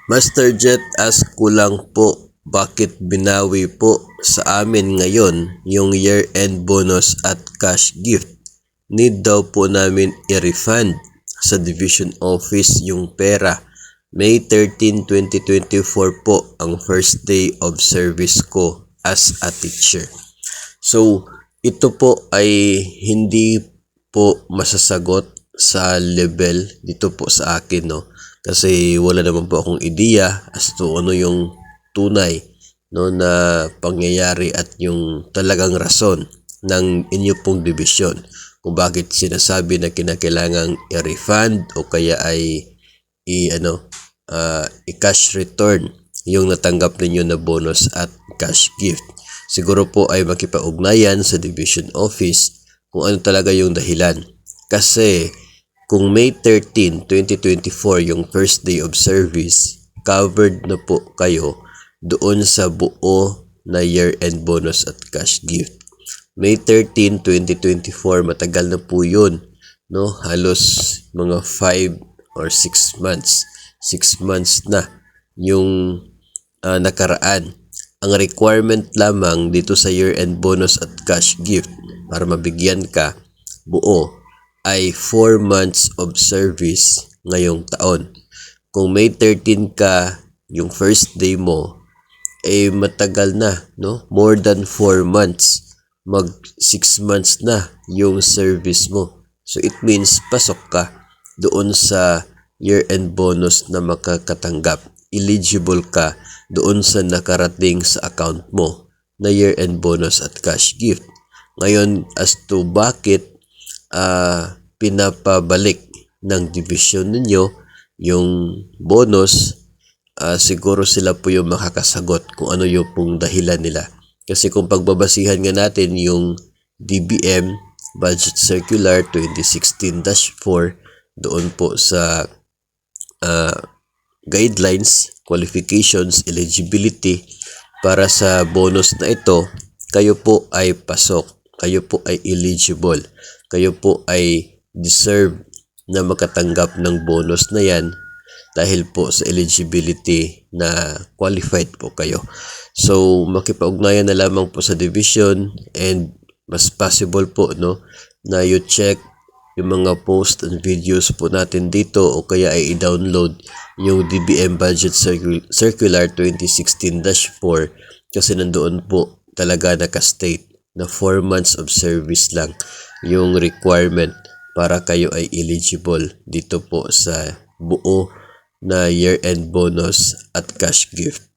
Master Jet, ask ko lang po, bakit binawi po sa amin ngayon yung year-end bonus at cash gift? Need daw po namin i-refund sa division office yung pera. May 13, 2024 po ang first day of service ko as a teacher. So, ito po ay hindi po masasagot sa level dito po sa akin, no? Kasi wala naman po akong ideya as to ano yung tunay, no, na pangyayari at yung talagang rason ng inyo pong division kung bakit sinasabi na kinakailangang i-refund o kaya ay i-cash return yung natanggap ninyo na bonus at cash gift. Siguro po ay makipag-ugnayan sa division office kung ano talaga yung dahilan. Kasi kung May 13, 2024 yung first day of service, covered na po kayo doon sa buo na year-end bonus at cash gift. May 13, 2024, matagal na po yun, no? Halos mga 5 or 6 months. 6 months na yung nakaraan. Ang requirement lamang dito sa year-end bonus at cash gift para mabigyan ka buo ay 4 months of service ngayong taon. Kung May 13 ka, yung first day mo, ay matagal na, no? More than 4 months. Mag 6 months na yung service mo. So it means pasok ka doon sa year-end bonus na makakatanggap. Eligible ka doon sa nakarating sa account mo na year-end bonus at cash gift. Ngayon, as to bakit pinapabalik ng division ninyo yung bonus, siguro sila po yung makakasagot kung ano yung pong dahilan nila. Kasi kung pagbabasihan nga natin yung DBM Budget Circular 2016-4 doon po sa guidelines, qualifications, eligibility para sa bonus na ito, kayo po ay pasok, kayo po ay eligible, kayo po ay deserve na makatanggap ng bonus na yan dahil po sa eligibility na qualified po kayo. So, makipag-ugnayan na lamang po sa division and mas possible po, no, na you check yung mga post and videos po natin dito o kaya ay i-download yung DBM Budget Circular 2016-4 kasi nandoon po talaga naka-state na 4 months of service lang yung requirement para kayo ay eligible dito po sa buo na year-end bonus at cash gift.